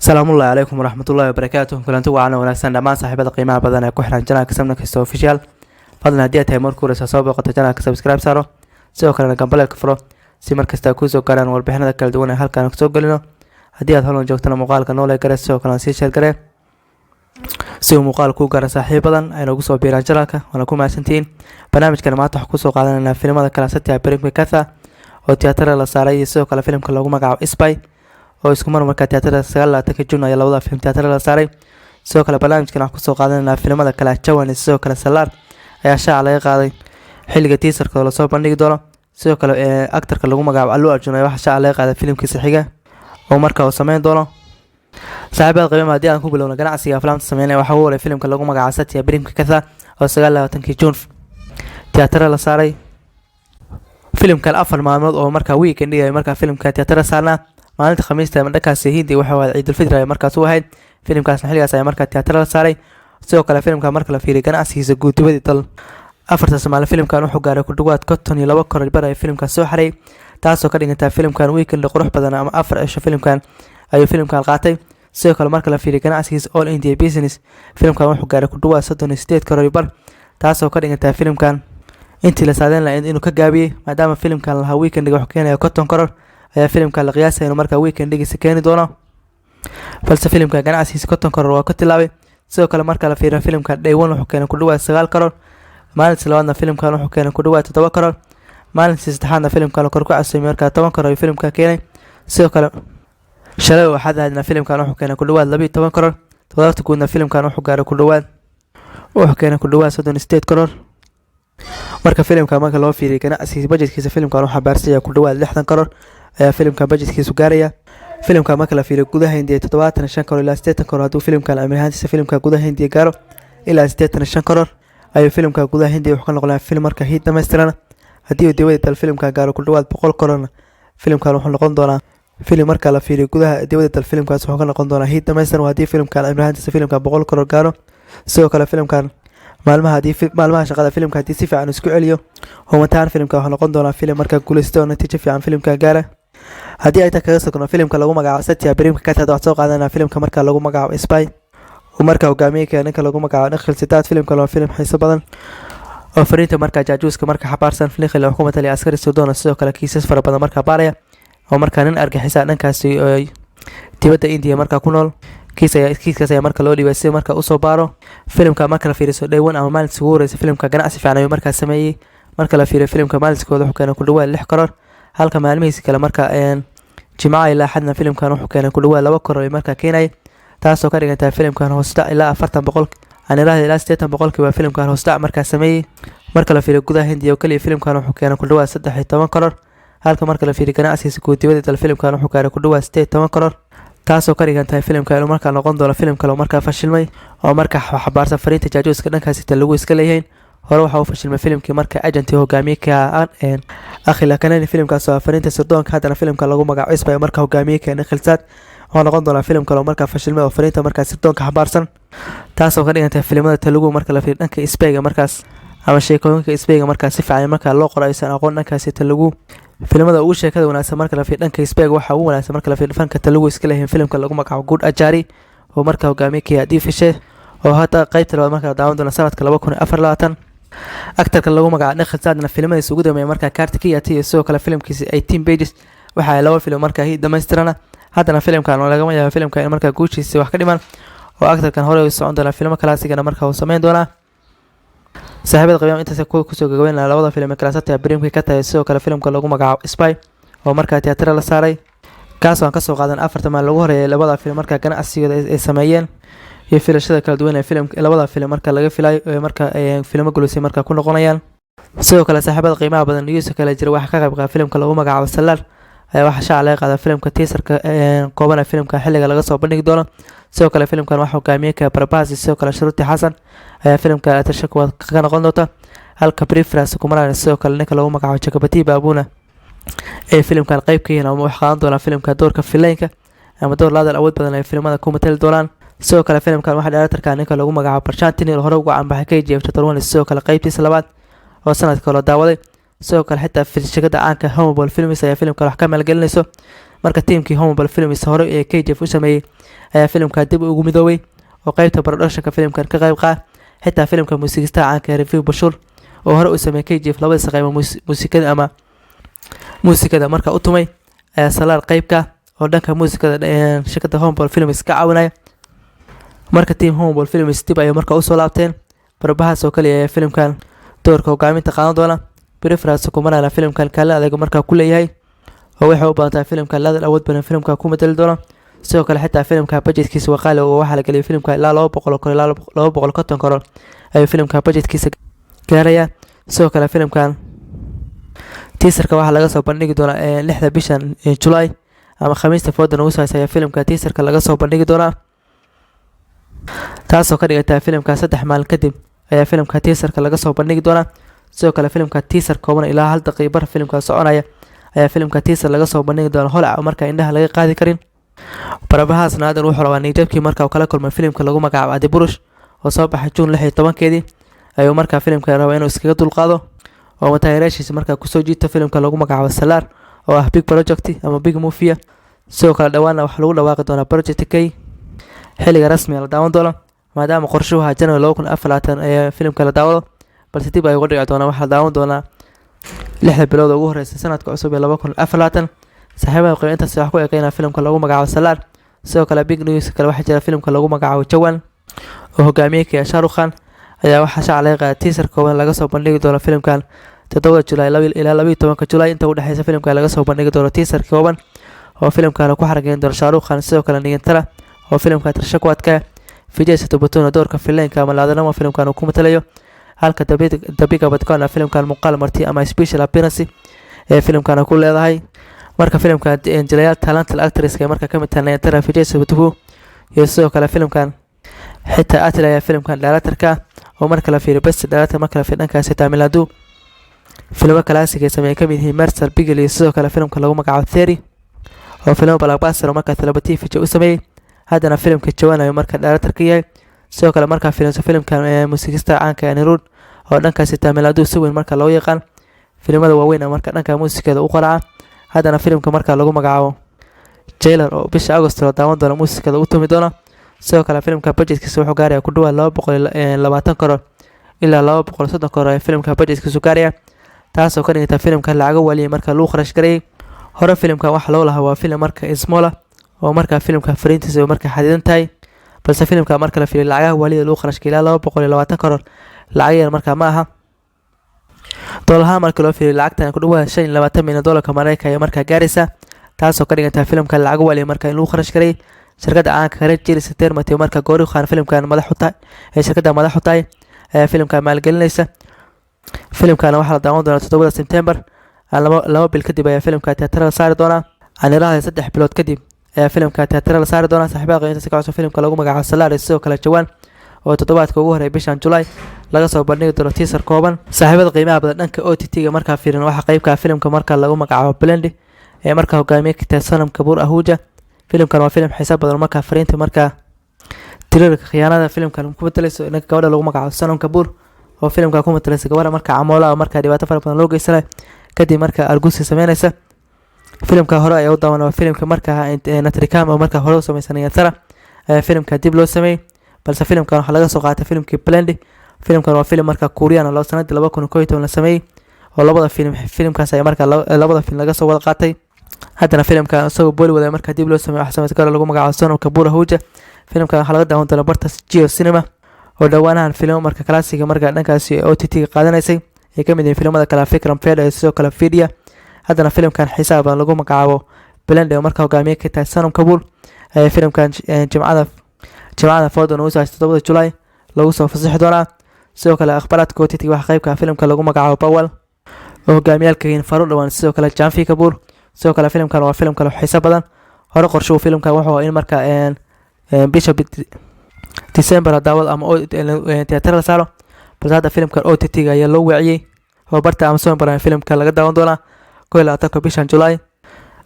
السلام الله عليكم ورحمة الله وبركاته. كلنا وعنا وناسان دمان صاحبة قيمة بدنا كحران جنا كسبنا كستو اوفيشال فضلنا هدية هيمور كورس سابقة قطعنا كسبسكرايب سارو سو كلنا قبل الكفرو سي مركز تاكوزو كلنا وربحنا ذكر دونا هل كانوا كسو قلنا هدية هلون جوتنا مقال كانوا لا يكرس سو كلنا سيشل كره سو مقال كو كرا صاحب بدن أنا قصو بيران جلاكا وأنا كوما سنتين برنامج كلمات حكوسو قادنا فيلم هذا كلا ستة بريك بكثا وتياتر لا ساري سو كلا فيلم كلا قوما قاو إسباي oo isku mar marka teatrada 9 June ayaa labada film teatrada la saaray sidoo kale barnaamijkan wax ku soo qaadanayna filimada kala jawan sidoo kale salaar ayaa shaaca laga qaaday xilliga teaserka la soo bandhigi doono sidoo kale actorka lagu magacaabo Allu Arjun ayaa wax shaaca laga qaaday filimkiisa xiga oo markaa uu sameyn doono saaxiibada qiimaha hadii aan ku bilowno ganacsiga aflaamta sameynaya waxa uu leeyahay filimka lagu magacaabo Satya Primka Katha oo 9 June teatrada la saaray filimkan afar maalmood oo markaa weekend iyo markaa filimka teatrada saarnaa maalinta khamiista markaas Hindi waxa waa Ciid al-Fitr ay markaas u ahayd filimkaas xilligaas ay markaa teatrada la saaray sidoo kale filimka marka la fiiriyo ganacsigiisa guud dibadda dal afarta Soomaali filimkan wuxuu gaaray ku dhawaad 52 karoor bar ay filimkaas soo xaray taasoo ka dhiganta filimkan weekend qurux badan ama afar isha filimkan ayuu filimkan qaatay sidoo kale marka la fiiriyo ganacsigiisa All India Business filimkan wuxuu gaaray ku dhawaad 38 karoor bar taasoo ka dhiganta filimkan intii la saadeen la inuu ka gaabiyay maadaama filimkan lahaa weekendiga wuxuu keenayaa 50 karoor ayaa filimka la qiyaasay inuu markaa weekendigiisa keeni doono balse filimka ganacsigiisa 50 karoor waa ka tilaabay sidoo kale marka la fiiriyo filimka Day 1 wuxuu keenay ku dhawaad 9 karoor maalintii labaadna filimkan wuxuu keenay ku dhawaad 7 karoor maalintii saddexaadna filimkan kor ku cusubay markaa 10 karoor filimka keenay sidoo kale shalay waxaa hadna filimkan wuxuu keenay ku dhawaad 12 karoor toddobaadka guudna filimkan wuxuu gaaray ku dhawaad 38 karoor marka filimka marka loo fiiriyo ganacsigiisa budgetkiisa filimkan waxa baarsay ku dhawaad 60 karoor ayaa filimka budgetkiisu gaaraya filimka marka la fiiriyo gudaha Hindiya 75 karoor ilaa 80 karoor haduu filimkan amrihaantiisa filimka gudaha Hindiya gaaro ilaa 85 karoor ayuu filimka gudaha Hindiya wuxuu ka noqon film marka hid dhameystiran hadii uu dibadda dal filimka gaaro ku dhawaad 100 karoor filimkan wuxuu noqon doonaa film marka la fiiriyo gudaha dibadda dal filimkaas wuxuu ka noqon doonaa hid dhameystiran hadii filimkan amrihaantiisa filimka 100 karoor gaaro sidoo kale filimkan maalmaha shaqada filimka hadii si fiican isku celiyo homataan filimka wuxuu noqon doonaa film marka guuleysto natiijo fiican filimka gaara hadii ay kaga soo filimka lagu magacaabo Satya Primka Katha wax soo qaadanaa filimka marka lagu magacaabo Spy oo marka hogaamiye ninka lagu magacaabo Nikhil Siddharth filimka waa film xiiso badan oo fariinta marka jaajuuska marka xabaarsan filimka xukuumadda iyo askari Suudaan sidoo kale kiisas fara badan marka baaraya oo marka nin argagixisa dhankaasi dibadda India marka ku nool kiiskaas ayaa marka loo dhiibay si marka u soo baaro filimka marka la fiiriyo Day 1 ama maalintii ugu horeysay filimka ganacsi fiican ayuu marka sameeyay marka la fiiriyo filimka maalintiisa wuxuu keenay ku dhawaad 6 karoor halka maalmihiisa kale marka Jimcaha ilaa xadna filimkan wuxuu keenay ku dhawaad 2 karoor marka keenay taasoo ka dhiganta filimkan hoosta ilaa 40% aan ilaa 80% waa filimkan hoosta marka sameeyay marka la fiiriyo gudaha Hindiya oo kaliya filimkan wuxuu keenay ku dhawaad 13 karoor halka marka la fiiriyo ganacsigiisa guud dibadda filimkan wuxuu keenay ku dhawaad 18 karoor taasoo ka dhiganta filimka inuu marka noqon doono film kale oo marka fashilmay oo marka xabaarsan fariinta jaajuuska dhankaasi lagu iska leeyahay hore waxa uu fashilmay filimkii marka agenti hogaamiye ka akhila kanani filimkaas oo fariinta sirdoonka hadana filimka lagu magacaabo Spy marka hogaamiye ka Nikhil Siddharth oo noqon doona film kale oo marka fashilmay oo fariinta marka sirdoonka xabaarsan taasoo ka dhiganta filimada Telugu marka la fiiriyo dhanka Spy-ga markaas ama sheekooyinka Spy-ga marka si fiican marka loo qoray aysan aqoon dhankaasi Telugu filimada ugu sheekada wanaagsan marka la fiiriyo dhanka Spy-ga waxa uu wanaagsan marka la fiiriyo fanka Telugu iska leeyahay filimka lagu magacaabo Good Ajari oo marka hogaamiye ka Dishe oo hada qaybta labaad marka daawan doona sanadka 2024 actorka lagu magacaabo Nikhil Siddharth filimadiisa ugu dambeeyay marka Kartikeya iyo sidoo kale filimkiisa 18 pages waxa ay laba film marka hid dhameystirana hadana filimkan oo laga yaabo filimka in marka guushiisa wax ka dhiman oo actorkan hore u socon doona filmo classic-na marka uu sameyn doona saaxiibada qiimaha intaas ku soo gagabeynaa labada film kala Satya Primka Katha sidoo kale filimka lagu magacaabo Spy oo marka teatrada la saaray kaas oo ka soo qaadan afarta maalin lagu horeeyay labada film marka ganacsiga ay sameeyeen iyo filashada kala duwan ee filimka labada film marka laga filayo marka filmo guuleysay marka ku noqonayaan sidoo kale saaxiibada qiimaha badan news kala jira waxa ka qayb qaata filimka lagu magacaabo Salaar ayaa waxa shaaca laga qaaday filimka teaserka koobana filimka xilliga laga soo bandhigi doono sidoo kale filimkan waxa hogaamiye ka Prabhas sidoo kale Shruti Hassan ayaa filimka atashaku ka noqon doonta halka preference kumaraan sidoo kale ninka lagu magacaabo Chakapati Babuna ee filimkan qayb ka yahay wax qaadan doona filimka doorka filaynka ama door laadal awood badan ee filimada ku matal doonaan sidoo kale filimkan waxa directorka ninka lagu magacaabo Prashantini hore ugu canbaxay ka jeebta Tarwan sidoo kale qaybtiisa labaad oo sanadka la daawaday sidoo kale xitaa shirkadda caanka Humble Films ayaa filimka wax ka maalgelinayso marka tiimkii Humble Films hore ee KGF u sameeyay ayaa filimka dib ugu midoobay oo qaybta production-ka filimkan ka qayb qaatay xitaa filimka muusigista caanka Review Bashir oo hore u sameeyay KGF labada qayb muusikada marka u tumay ayaa Salaar qaybka oo dhanka muusikada shirkadda Humble Films ka caawinaya marka team Humble Films dib ay marka u soo laabteen barbahaas oo kaliya filimkan doorka hogaaminta qaadan doona preference kumanana filimkan kala adeeg marka ku leeyahay oo waxa u baahan filimkan la awood badan filimka ku madal doona sidoo kale xitaa filimka budgetkiisa waa qaali oo waxa la galiyay filimka ilaa 200 karoor ay filimka budgetkiisa gaaraya sidoo kale filimkan teaserka waxa laga soo bandhigi doonaa 6 bishan July ama Khamiista foodan ugu saayay filimka teaserka laga soo bandhigi doonaa taasoo ka dhigaysa filimka 3 maalin kadib ayaa filimka teaserka laga soo bandhigi doonaa sidoo kale filimka teaser kooban ilaa 1 daqiiqo filimka soconaya ayaa filimka teaser laga soo bandhigi doonaa holac marka indhaha laga qaadi karin barbahaas naadan wuxuu rabaa niyadjabkii marka uu kala kulmay filimka lagu magacaabo Adi Burush oo soo baxay June 16keedii ayuu marka filimka rabaa inuu iskaga dulqaado oo mataayireeshiisa marka ku soo jiito filimka lagu magacaabo Salaar oo ah big project ama big movie sidoo kale dhawaana waxa lagu dhawaaqi doonaa project K xilliga rasmi ah la daawan doono maadaama qorshuhu ahaa January 2024 ee filimka la daawado balse dib ay uga dhici doonaan waxa la daawan doonaa 6 bilood ugu horreysay sanadka cusub ee 2024 saaxiibada qiimaynta wax ku ekeena filimka lagu magacaabo Salaar sidoo kale big news kale waxa jira filimka lagu magacaabo Jawan oo hogaamiyay Shah Rukh Khan ayaa waxa shacay qaa teaser kooban laga soo bandhigi doono filimkan 7 July ilaa 12 July inta u dhaxaysa filimka laga soo bandhigi doono teaser kooban oo filimka ku xarageyn doono Shah Rukh Khan sidoo kale Nigantara oo filimka Trashakwadka fijeesa tubatoona doorka filimka ama laadana filimkan ku matalayo halka dabiga badkana filimkan muuqaal marti ama special appearance ee filimkan ku leedahay marka filimka Angelina talented actress ka marka kamid tahay Nigantara fijeesa tubatu iyo sidoo kale filimkan xitaa atlaya filimkan directorka oo marka la fiiriyo best director marka la fiirin dhankaas Tamiladu filmo classic ee sameeyay kamid yahay Marcel Bigley sidoo kale filimka lagu magacaabo Theory oo filmo blockbuster marka celebrity u sameeyay hadana filimka Jawan ay marka directorka yahay sidoo kale marka filimkan muusigista caanka ah Nirud oo dhankaas Tamiladu si weyn marka loo yaqaan filimada waaweyn marka dhanka muusikada u qoraa hadana filimka marka lagu magacaabo Jailer oo bisha August la daawan doono muusikada u tumi doona sidoo kale filimka budgetkiisa wuxuu gaarayaa ku dhawaad 220 karoor ilaa 230 karoor ee filimka budgetkiisa gaaraya taasoo ka dhigaysa filimka lacag waliya marka loo kharash gareeyay hore filimka waxa loo lahaa waa filim marka smaller oo marka filimka fariintiisa marka xadidan tahay balse filimka marka la fiiriyo lacag waliya loo kharash gareeyay 220 karoor lacag yar marka ma aha doolaha marka loo fiiriyo lacagtan ku dhawaad 25 milyan doolarka Mareykanka marka gaaraysa taasoo ka dhigaysa filimka lacag waliya marka in loo kharash gareeyay shirkadda caanka Red Chilli Entertainment marka goori khaan filimkan madax u tahay ee shirkadda madax u tahay filimka maalgelinaysa filimkan waxa la daawan doonaa 7 September laba bil kadib ayaa filimka teatrada saari doona aniraha 3 bilood kadib ayaa filimka teatrada saari doona saaxiibada qiimaynta si ka filimka lagu magacaabo Salaar sidoo kale Jawan oo toddobaadka ugu horeeyay bishan July laga soo bandhigi doono teaser kooban saaxiibada qiimaha badan dhanka OTT-ga marka fiirin waxa qaybka filimka marka lagu magacaabo Blend ee marka hogaamiye ka tirsan Sanam Kapoor Ahuja filimkan waa filim xisaab badan marka fariinta marka tirarka khiyaanada filimkan ku matalayso in gabadha lagu magacaabo Sanam Kapoor oo filimka ku matalayso gabadha marka amoola marka dhibaato fara badan loo geysanay kadib marka argusi sameynaysa filimka hore ayaa u daawanaa filimka marka Natrikam oo marka hore u sameeyay Tara filimka dib loo sameeyay balse filimkan waxa laga soo qaatay filimkii Blend filimkan waa filim marka Korean loo sanadii 2011 la sameeyay oo labada filimkaas ay marka labada film laga soo wada qaatay hadana filimka soo Bollywood marka dib loo sameeyay waxa sameeyay lagu magacaabo Sanam Kapoor Ahuja filimka waxa laga daawan doonaa barta Geo Cinema oo dhawaanahan film marka classic marka dhankaas OTT qaadanaysay ee kamid ah filimada kala Fikram Fed sidoo kale Fidia hadana filimkan xisaab lagu magacaabo Blend marka hogaamiye ka tahay Sanam Kapoor filimkan Jimcada foodan oo 7 July lagu soo fasaxay doonaa sidoo kale akhbaraadka OTT waxa qaybka filimka lagu magacaabo Bawal oo hogaamiyalka in Faru dhawaan sidoo kale Janfi Kapoor sidoo kale filimkan waa filim kale xisaab badan hore qorsho filimkan waxa in marka bisha December daawad ama teatrada la saaro balse hada filimkan OTT-ga ayaa loo waciyay oo barta Amazon baran filimka laga daawan doonaa 11 bishan July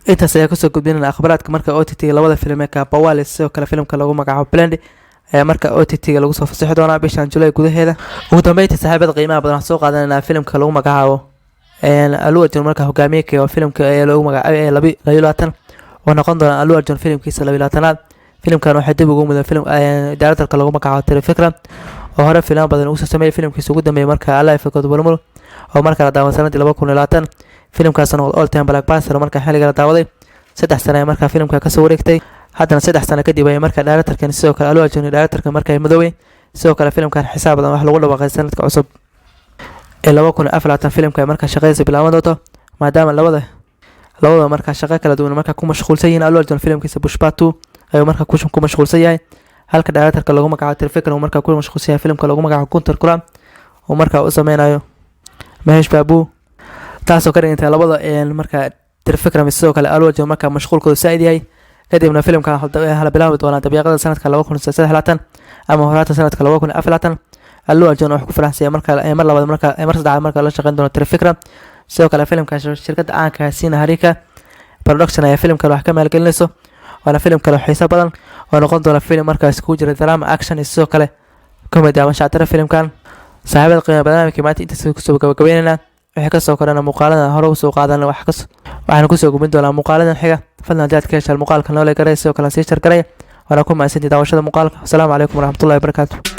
intaas ayaa kusoo gudbinayna akhbaraadka marka OTT-ga labada filim ee Bawal sidoo kale filimka lagu magacaabo Blend marka OTT-ga lagu soo fasaxi doonaa bishan July gudaheeda ugu dambeyntii saaxiibada qiimaha badan soo qaadanayna filimka lagu magacaabo Allu Arjun marka hogaamiye ka filimka lagu magacaabo 22 ونقول دون ألو أرجون فيلم كيس لبيلاتنا فيلم كانوا حدب وجوم من الفيلم دارت الكلام مقع الفكرة وهرب فيلم بدل أوسع سمي فيلم كيس وجود ما يمرك على فكرة برمل أو مركز دعوة سنة إلى بكون لاتن فيلم كان سنة أول تيم بلاك باس مركز حالي قال دعوة 6 سنة مركز فيلم كان كسوريكتي حتى 6 سنة كدي بي مركز دارت كان سوق ألو أرجون دارت مركز مدوي سوق الفيلم كان حساب ده واحد لغة بقى سنة كعصب إلا بكون أفلات فيلم كان مركز شغال بالعمل دوته ما دام labada markaa shaqo kala duwan markaa ku mashquulsan yihiin Allu Arjun filimkiisa Pushpa 2 ayuu markaa ku mashquulsan yahay halka directorka lagu magacaabo Trifikra uu markaa ku mashquulsan yahay filimka lagu magacaabo Kuntar Kuram oo markaa u sameynayo Mahesh Babu taasoo ka dhigantay labada markaa Trifikra sidoo kale Allu Arjun markaa mashquulkooda saaid yahay kadibna filimka hala bilaabi doona dabiiqada sanadka 2023 ama horata sanadka 2024 Allu Arjun wuxuu ku faraxsan markaa mar labaad markaa mar saddex markaa la shaqeyn doona Trifikra sidoo kale filimka shirkadda caanka Sina Harika production ayaa filimka wax ka maalgelinayso waana filim kale xiiso badan oo noqon doona filim markaas ku jira drama action sidoo kale comedy ama shaatira filimkan saaxiibada qiimo barnaamijka maanta inta ku soo gabagabeynayna waxa ka soo korana muuqaalada hore u soo qaadan waxaan ku soo gubin doonaa muuqaaladan xiga fadlan haddii aad ka heshay muuqaalka noo la garay sidoo kale sii share garay waana ku mahadsantihiin daawashada muuqaalka assalaamu calaykum waraxmatullaahi wabarakaatuh